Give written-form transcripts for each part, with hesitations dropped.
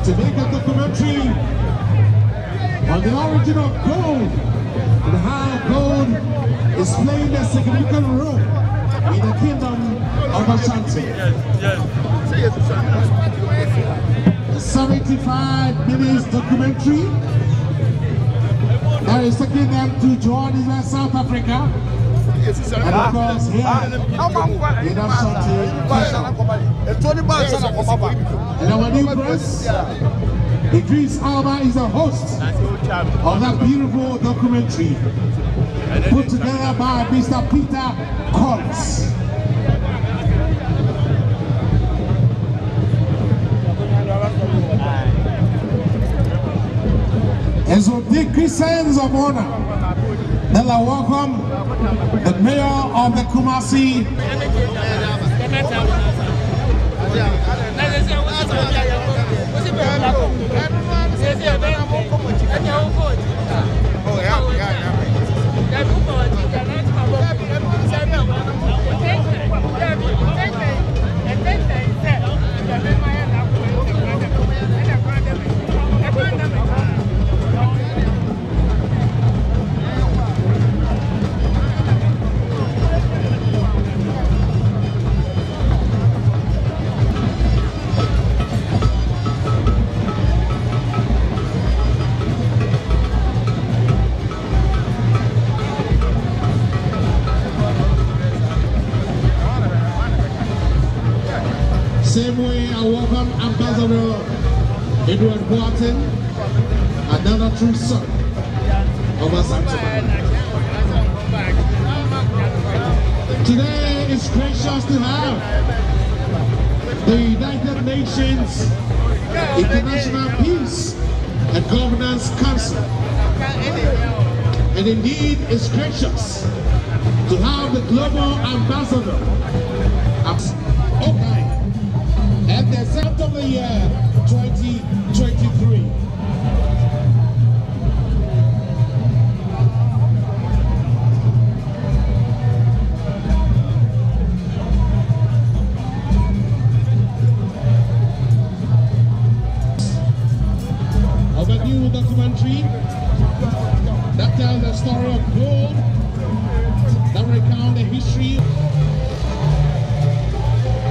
to make a documentary on the origin of gold and how gold is playing a significant role in the kingdom of Ashanti. The 75 minutes documentary that is taking them to Johannesburg, South Africa. And of course here in Ashanti. And our new press, Idris Alba is the host of that beautiful documentary put together by Mr. Peter Collins. And so big sense of honor that I welcome the mayor of the Kumasi, same way I welcome Ambassador Edward Boateng, another true son of Asante. Today is gracious to have the United Nations International Peace and Governance Council. And indeed it's gracious to have the global ambassador. Okay. At the start of the year 2023. Of a new documentary that tells the story of gold, that recount the history.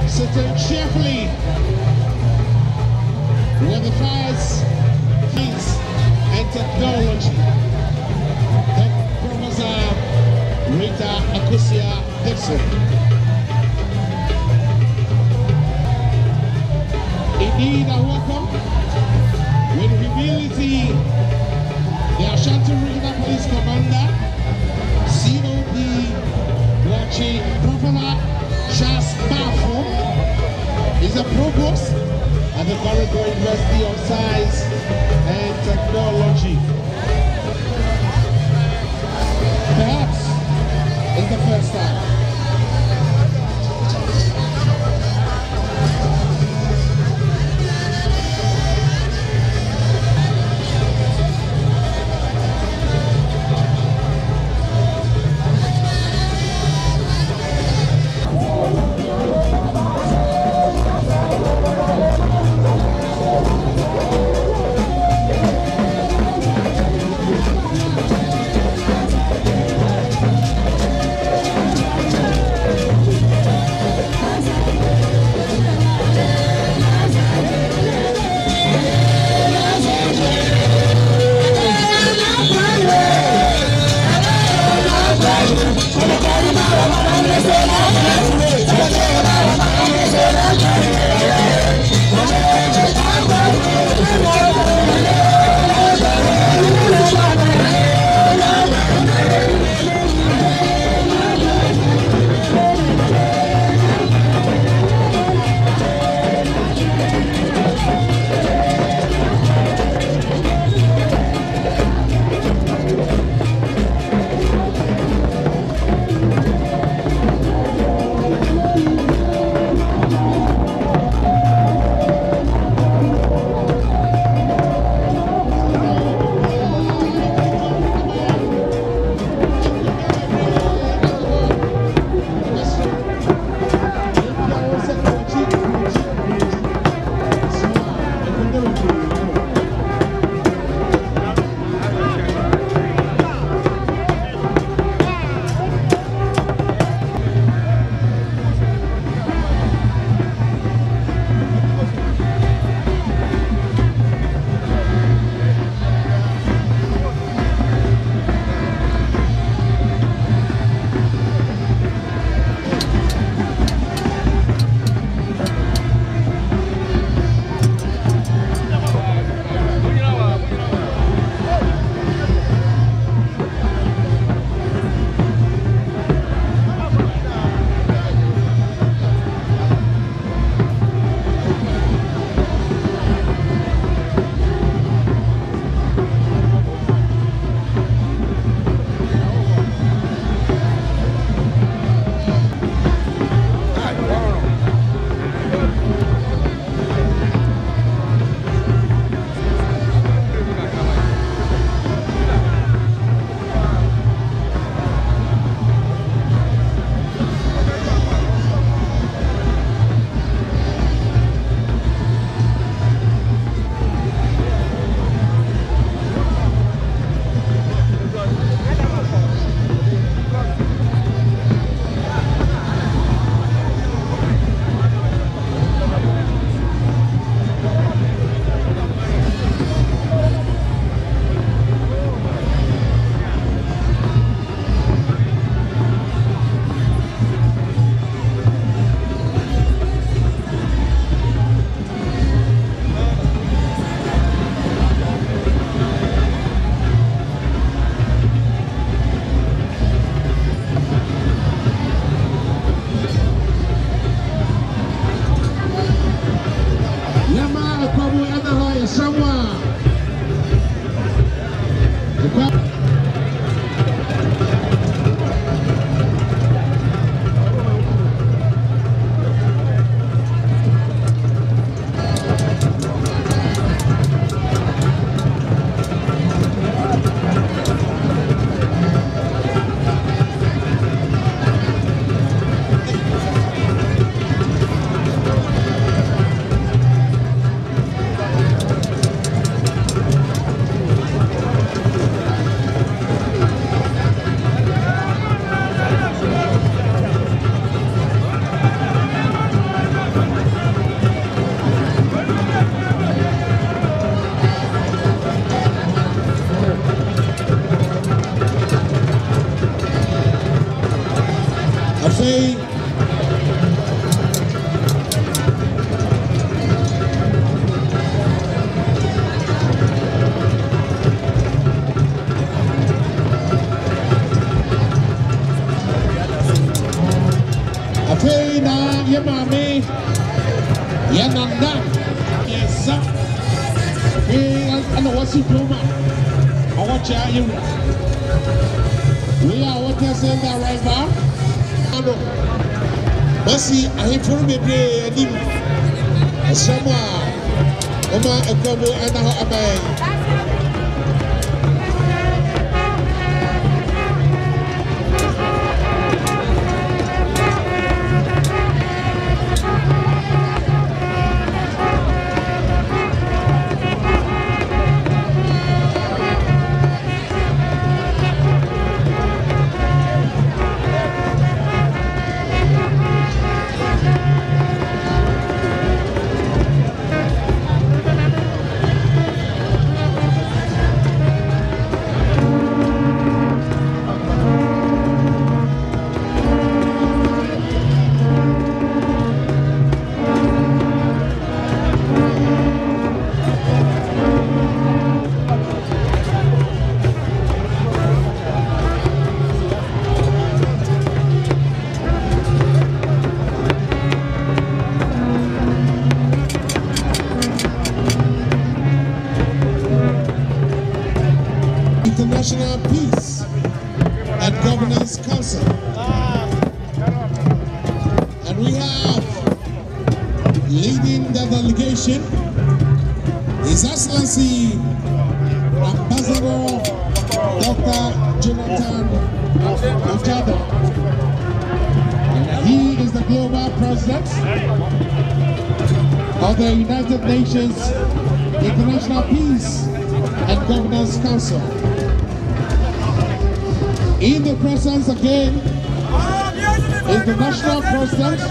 Sitting cheerfully with the science and technology. Professor Rita Akusia Dixon. Indeed, I welcome with humility the Ashanti Regional Police Commander, COP watching Professor Charles Bafo is a provost at the Corridor University of Science and Technology. Perhaps it's the first time. Someone. We are what you're saying that right now. Mercy, I ain't for me, someone, Oma, a couple, and a man. International Peace and Governance Council. And we have leading the delegation His Excellency Ambassador Dr. Jonathan Ojada. He is the global president of the United Nations International Peace and Governance Council. In the presence again is the national president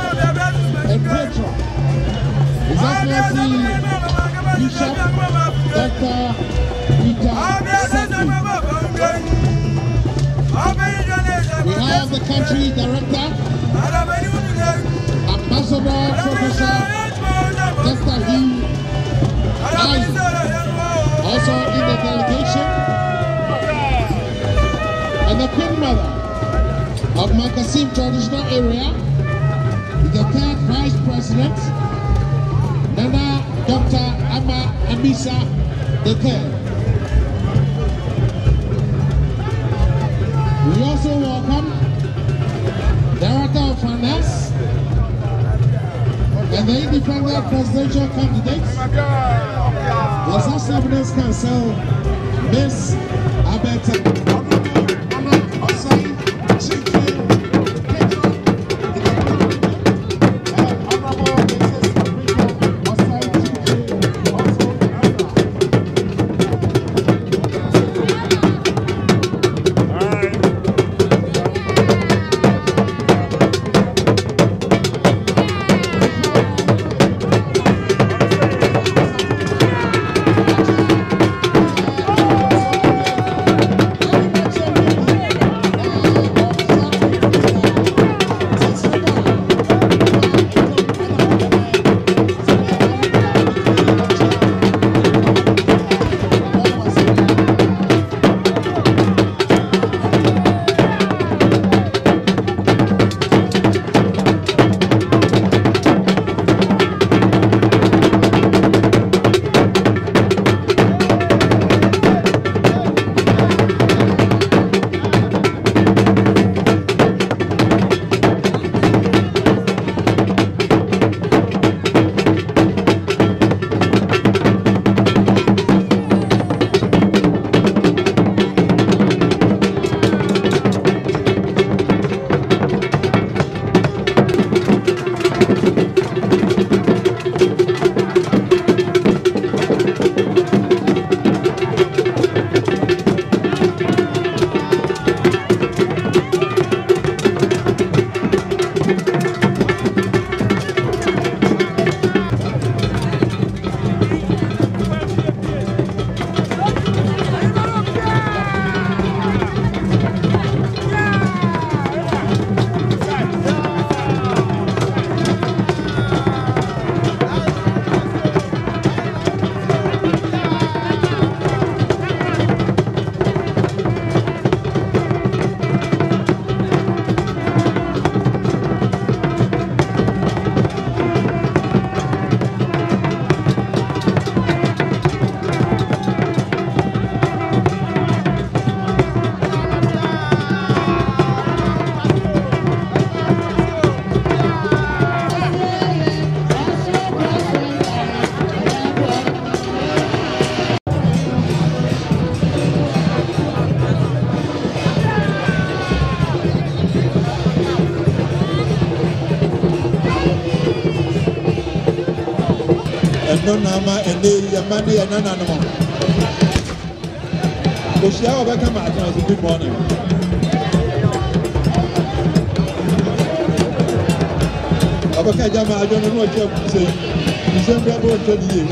and patron, His Excellency Bishop Dr. Peter Sefui. We have the country director, Ambassador Professor Dr. Hugh Isaac, also in the delegation. And the Queen Mother of Makasim Traditional Area, the third Vice President, Nana Dr. Ama Amisa III. We also welcome Director of Finance and the independent presidential candidates, the South Evidence Council, Miss Abeta. Nonama and the Monday and Nana. Oshia Beckham as a good morning. Abaka Jama, I don't know what you're saying. December about 20 years.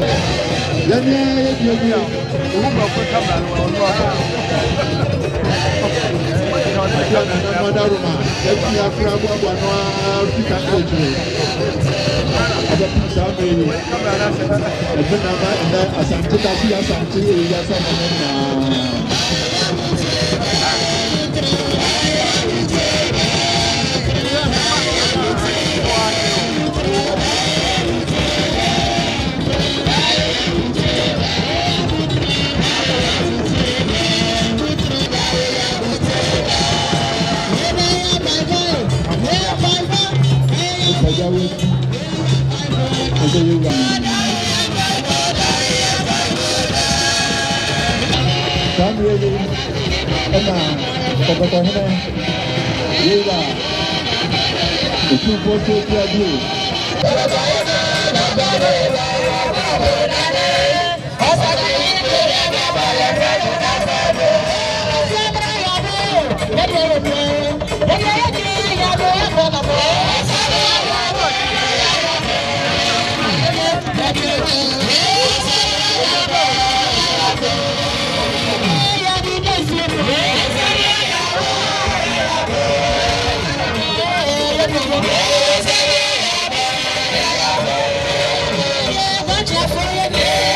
Yeah.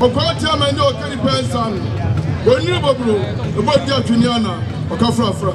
Okwati amende okeri pensan. Oni bobro, obodi atuniana, okafrafra.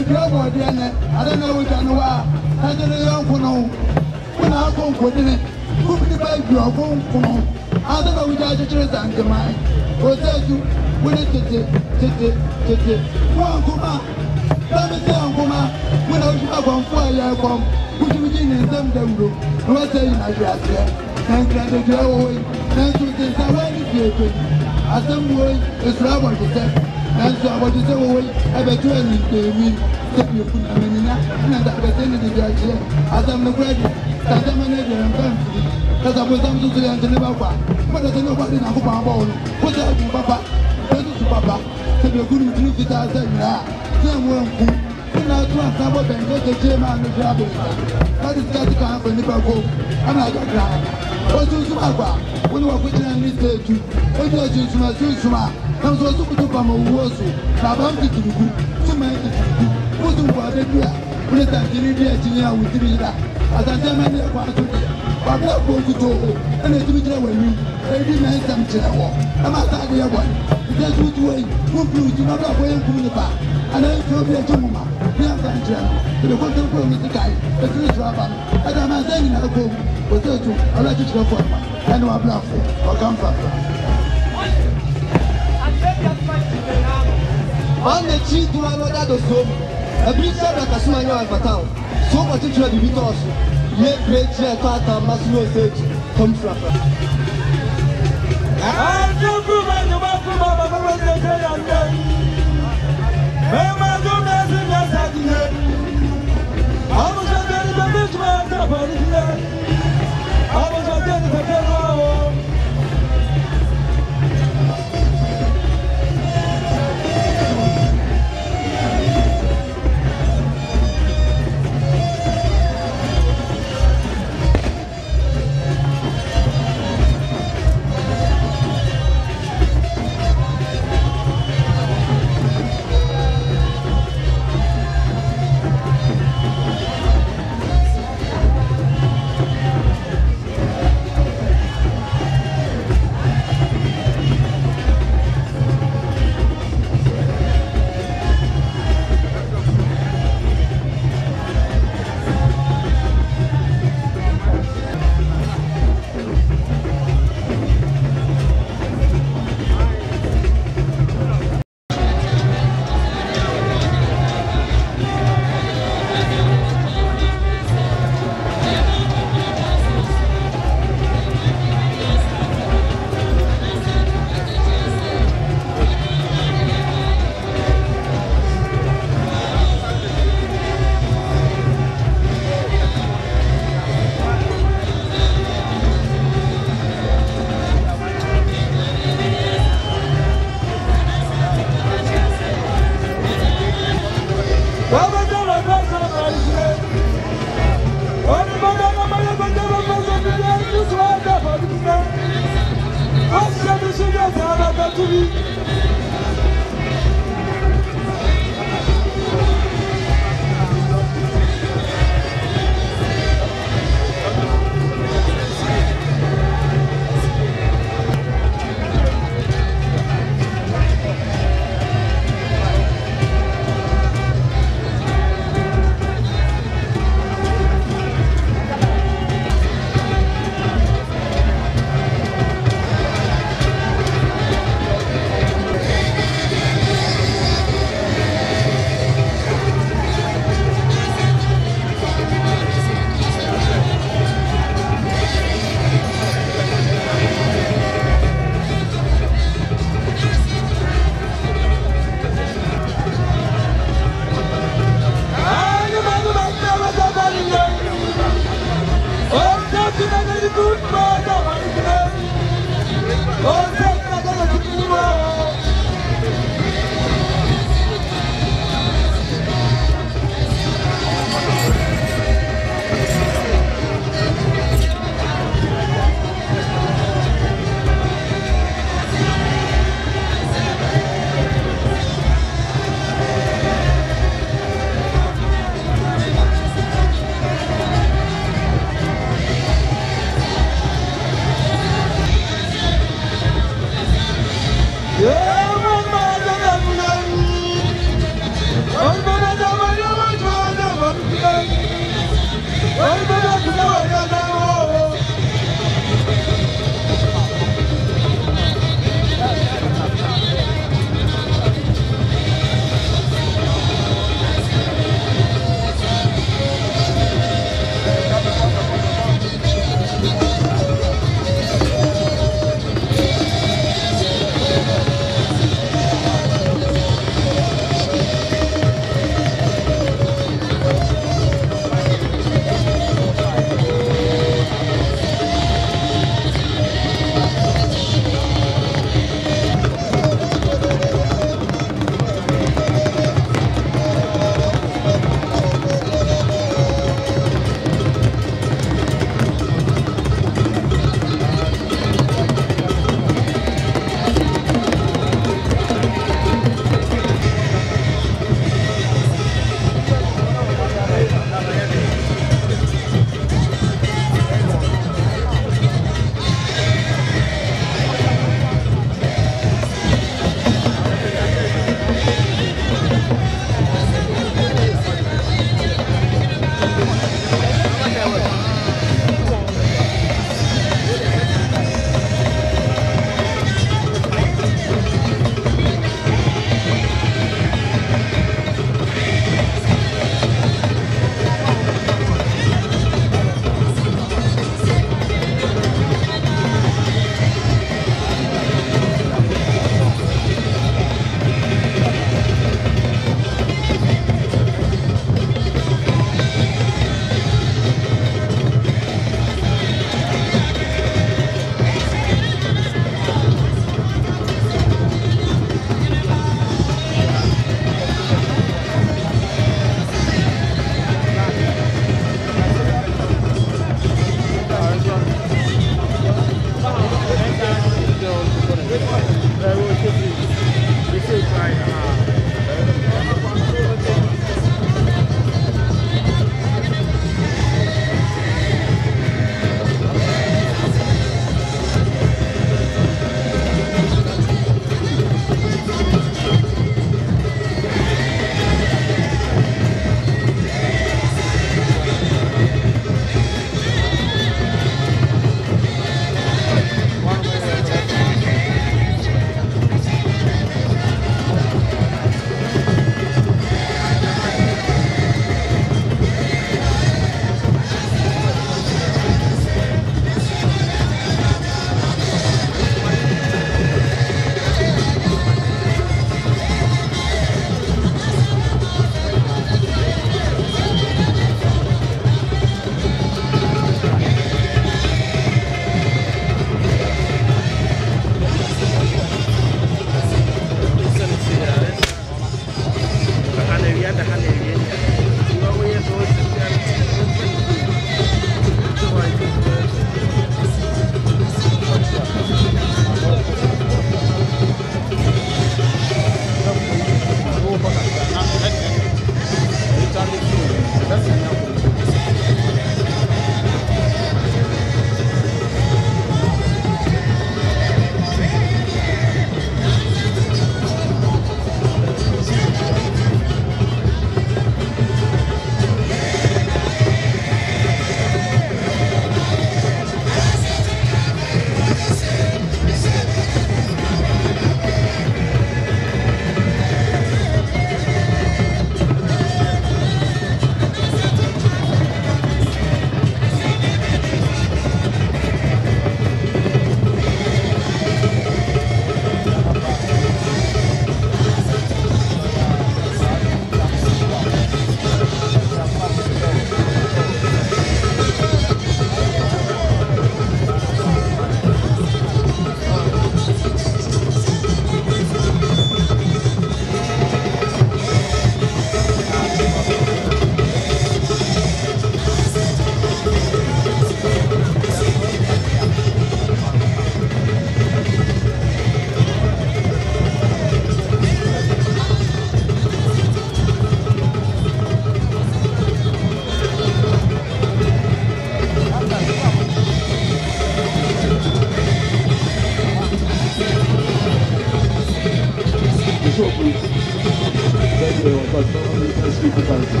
but no one can speak the country.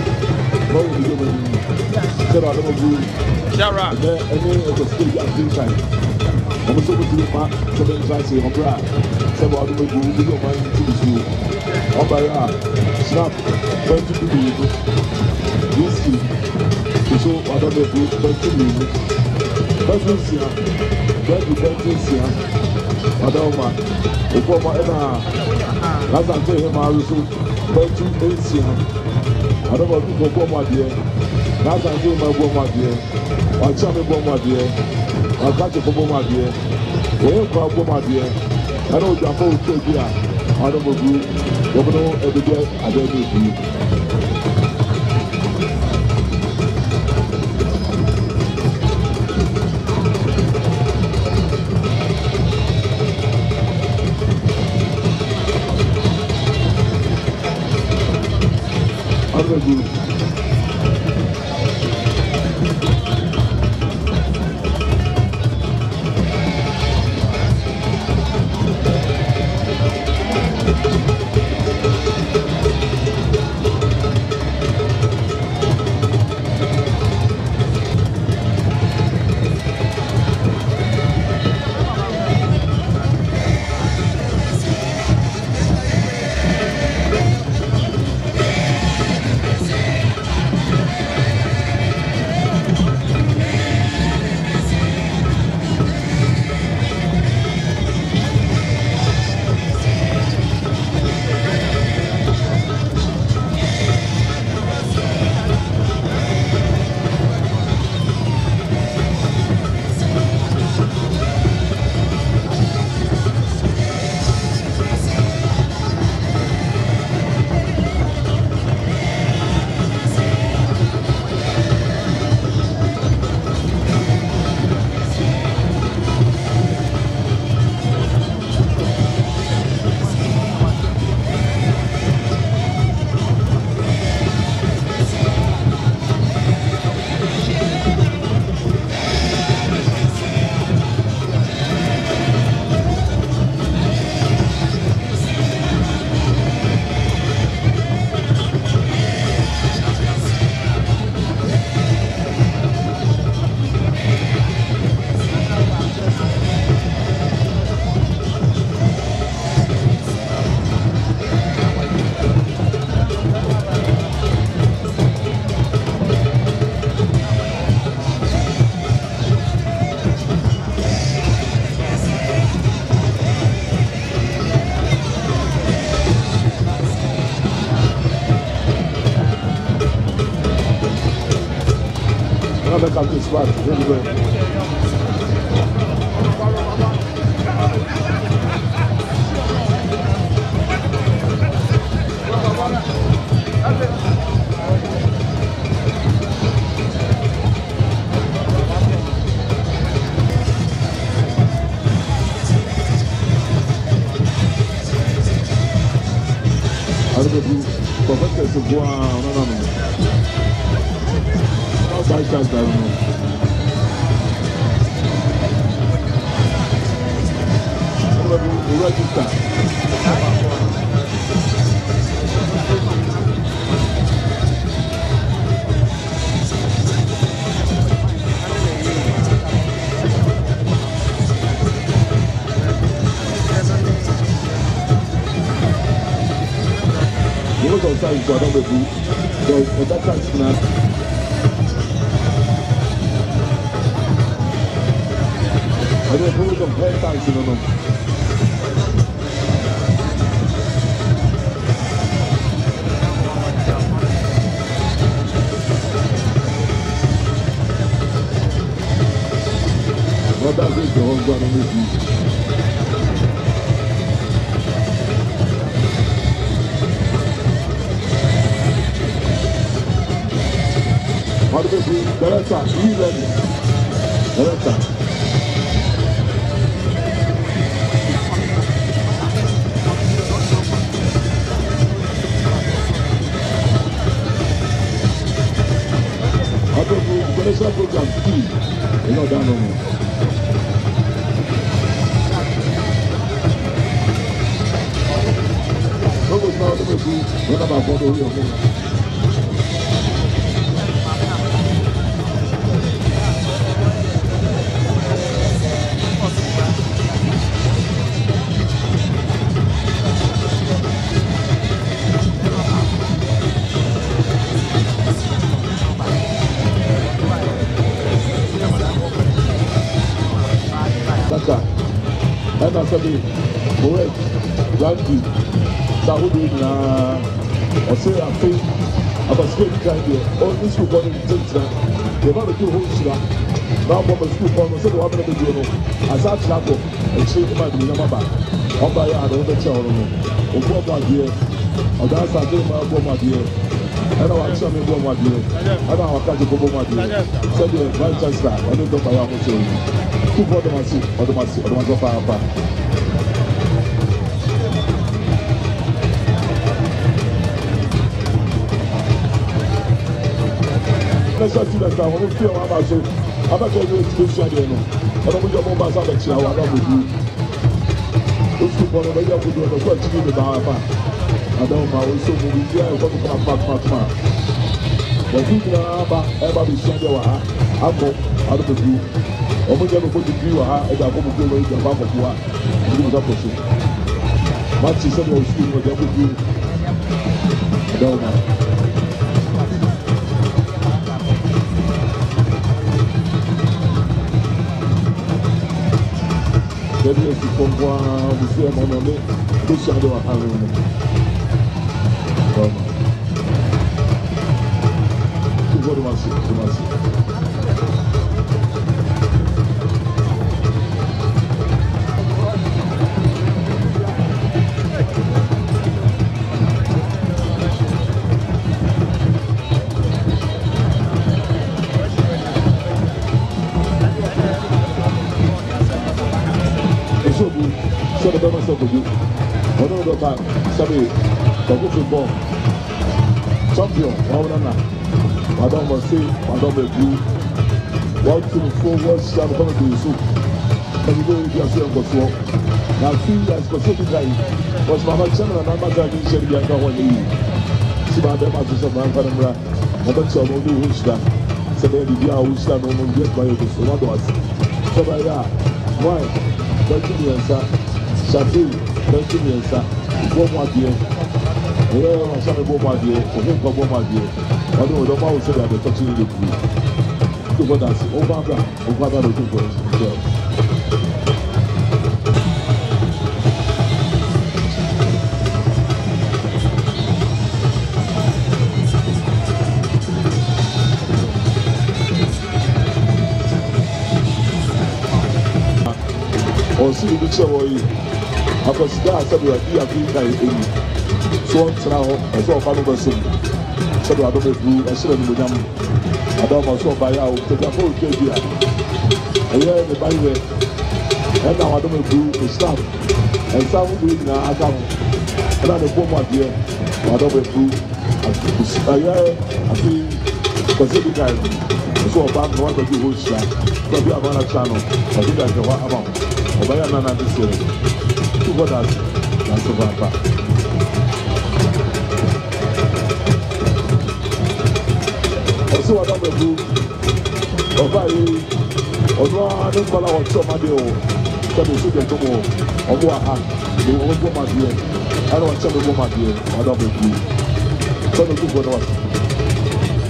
What would you do? Sarah, I don't agree. Sarah. And then it was still at the time. I'm so good to look back, so then I say, I'm proud. So I'm going to do my to the school. I'm by snap, 20 people. Whiskey. So I don't know if 20 minutes. That's what's here. 20 here. I don't know. Before my as I tell him, I will so 20 here. I don't know if you go my dear. As I do my go my dear. I'll tell me go my dear. I'll catch you for my dear. When you come go my dear. I know you're going to take here. I don't know if you know every day. I don't know you. Back up this spot, really good. Allez-vous, pourquoi qu'elle se voit non. By chance, I don't know. We'll register. You look outside, so I don't know who. So, that time's not. I don't know who pay attention to them. Well, that's it, the whole brother with you. How do we see? Director, you ready? Director. International program 2, you're not done no more. What was now the Ela vai para o Rio. Ena sabi, Moed, Randy, Saudi na ose afi, abasike kandi o ni school board ni tentira. They ba do host na. Na bo school board so do abena be no. Asa trako, e chi ma bi na maba. Oba ya do be che oro no. Obo bo adie. Oda sa de ma bo ma adie. Ena wa chi me bo ma adie. Ena wa ka je bo ma adie. So the vice chancellor, oni do ba ya mo so. School board masi pa. Let's just do that now. We feel about so. I'm not going to do this again. I don't want to go back to the chair. I don't want to do. Let's keep on the way up to do the first thing about our. I don't know. We so many years. I don't come back. The people are about everybody saying they were. I'm not. I don't do. I'm going to go to do. I don't go to do it. I'm not going to do it. But she said they were speaking with them with you. I don't know. Jadi esse convoi você é mon nome deixando a Haruna. Vamos. Tu vou mais. So the government said to you, one of the time, Sabi, the good football champion, Madame was saying, Madame the Blue, 1, 2, 4, 1, 7, coming to the soup. And you go with your son for 4. Now, 3 years for so guy was Mama Channel and I'm not going to share the younger one. See my them as a man, Panamra, and that's all the wish that. So then the year wish that no one gets by you. So what was so by that? Why? 20 years, sir. Shafi, 20 years, sir. One more year. Yeah, I'm sorry, one more year. I think one more year. I don't know how to say that they're touching the blue. So what that's over that looking for it. Or see the picture where I consider myself to be a big guy. So now, I saw a fan of a son. So I don't know, I should have been with them. I don't know, so by out to the whole KBA. I hear the byway. And now I don't know, to stop. And some doing now, I come. And I'm the bomb out here. I don't know, I hear, I feel, Pacific Island. So about one of the whole shot. So we have another channel. I think I can what about. Obaya nana this year. Two brothers, that's over back. Also, what I'm going to do, Obaya, Onoa, don't call out somebody or somebody should get to more. Oboa, they won't go my dear. I don't want to go my dear. I don't want to do. So, the two brothers.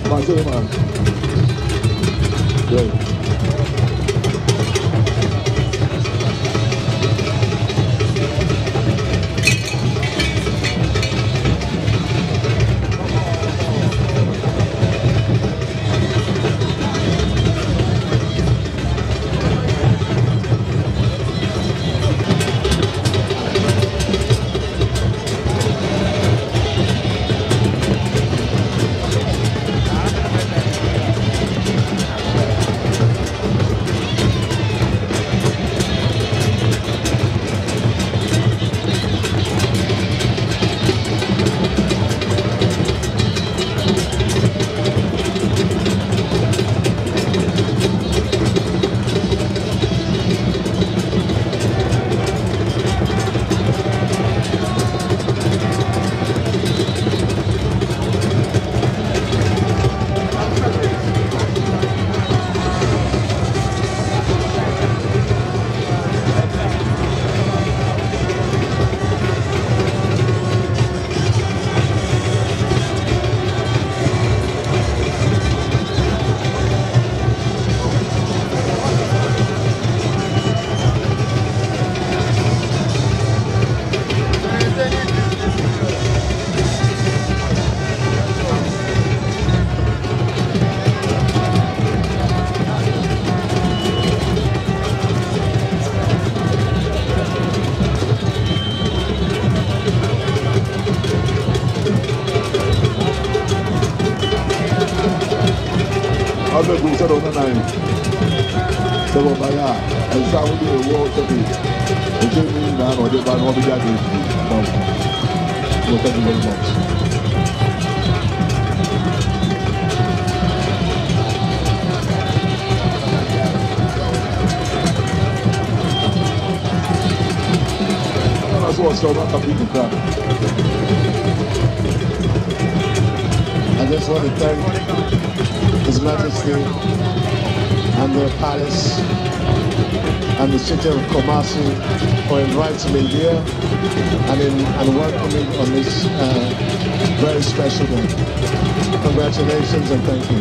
My man. Yeah. said on the night. So what I got, and so we do a war to be. The Jimmy man or the man will be that. Thank you very much. I just want to thank His Majesty and the palace and the city of Kumasi for inviting me here and welcoming on this very special day. Congratulations and thank you.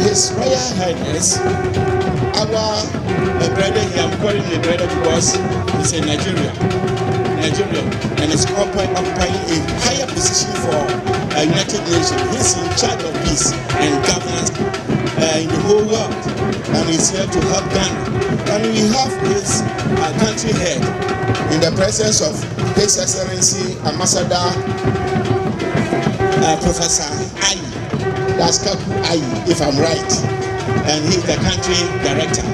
His Royal Highness, our brother here, I'm calling the brother because he's in Nigeria, and is occupying a higher position for United Nations. He's in charge of peace and governance in the whole world, and he's here to help Ghana. And we have his country head in the presence of His Excellency Ambassador Professor Ayi. That's Kaku Ayi, if I'm right. and he's the country director.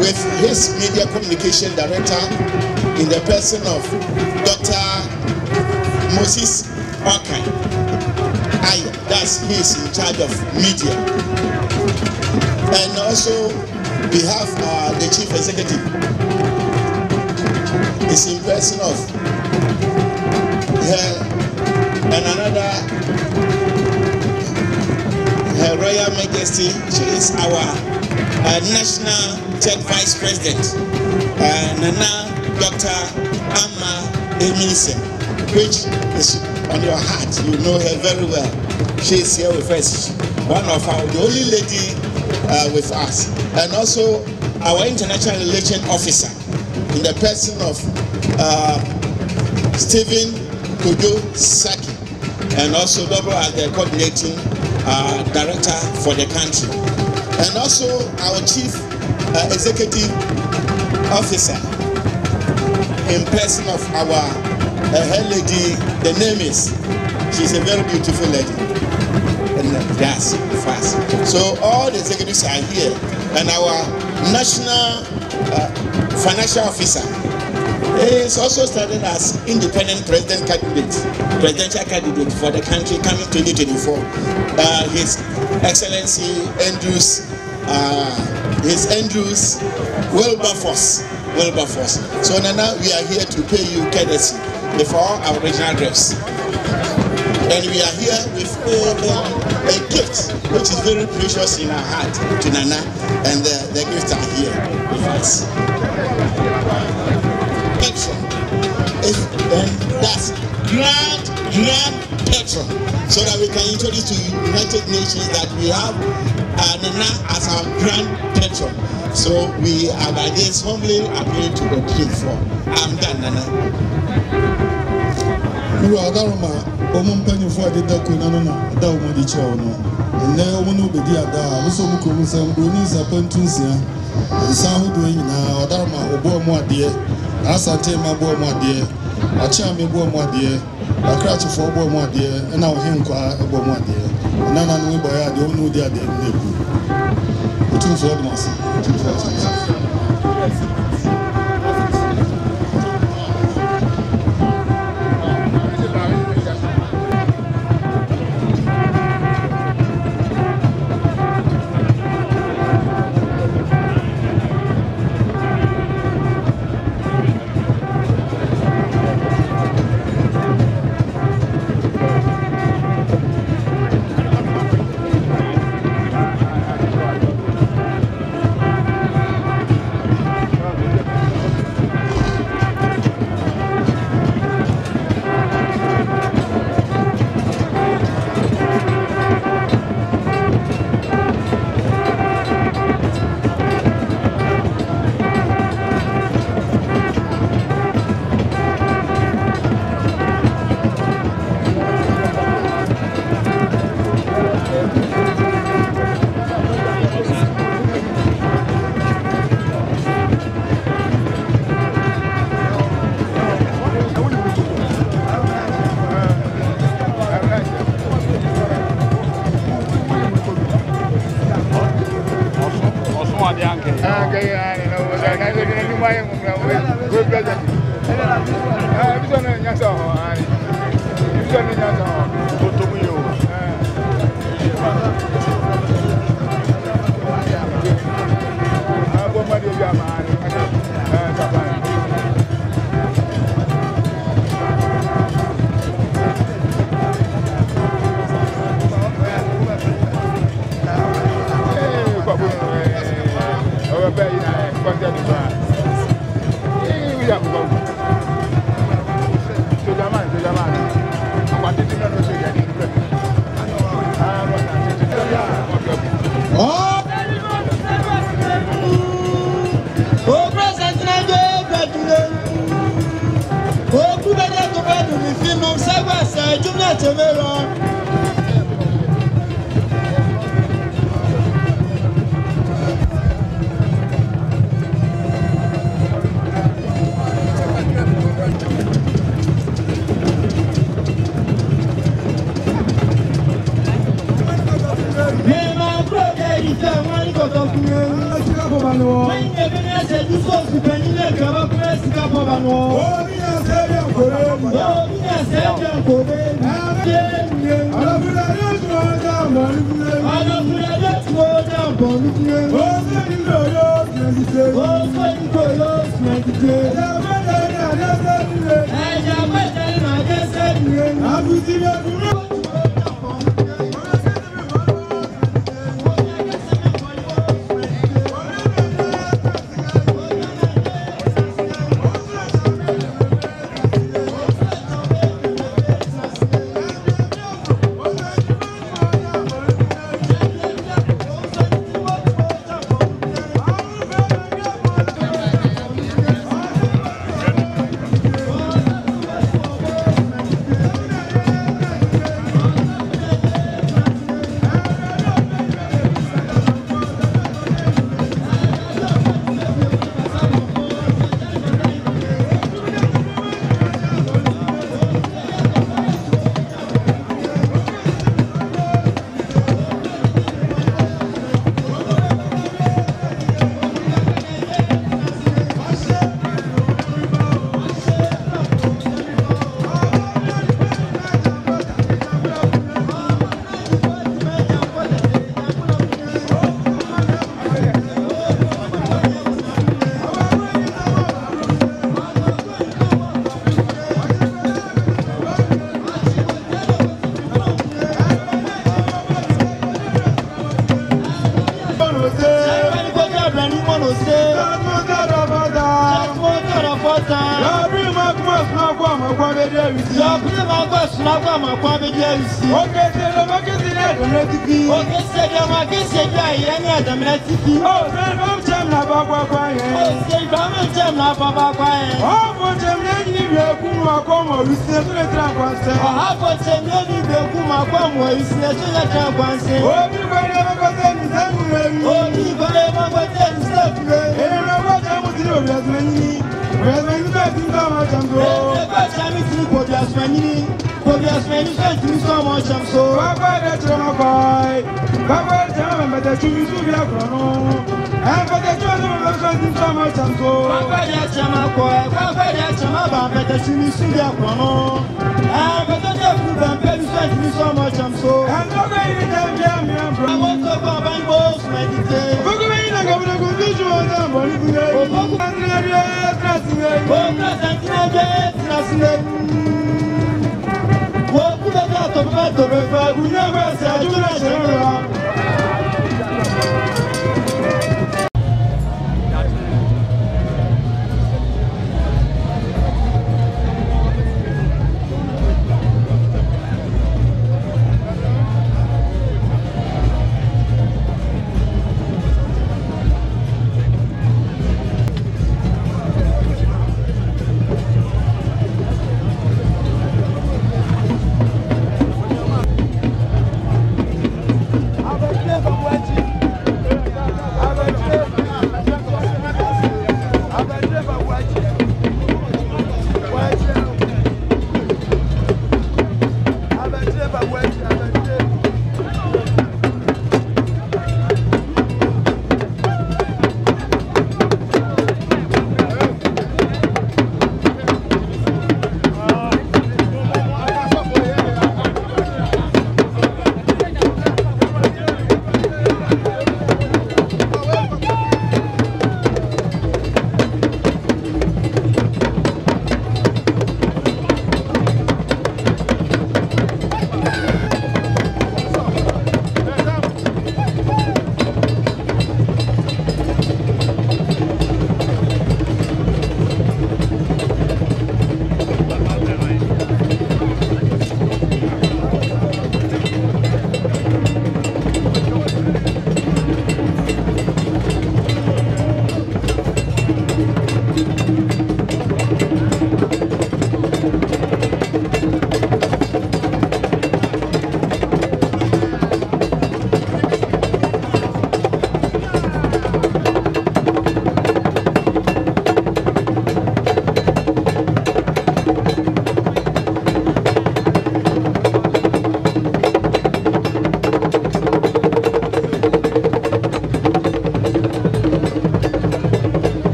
With his media communication director in the person of Dr. Moses Okai. He's in charge of media. And also we have the chief executive. It's in person of her and another, Her Royal Majesty. She is our national third vice president, Nana Dr. Amma Eminse, which is on your heart. You know her very well. She is here with us, one of the only lady with us, and also our international relations officer in the person of Stephen Kojo Saki, and also double as the coordinating director for the country, and also our chief executive officer in person of our her lady. The name is, she's a very beautiful lady, and that's fast. So all the executives are here, and our national financial officer is also started as independent presidential candidate for the country coming 2024. His Excellency Andrews Wilberforce. So Nana, we are here to pay you courtesy before our regional reps. And we are here with a gift which is very precious in our heart to Nana, and the gifts are here with us. And that's grand patron, so that we can introduce to United Nations that we have Nana as our grand patron. So we are by this humbly appeal to the king for I'm done, Nana. For the document, that woman the child, and now one will be the other. Also, some Bruni's upon Tunisia. The sound doing now, Dharma, or Boa dear, Asante, my boy, my dear, a charming boy, my dear, a cratch for boy, my dear, and now him cry a boy, my dear. None of them by the only dear, the two for the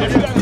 Nigeria.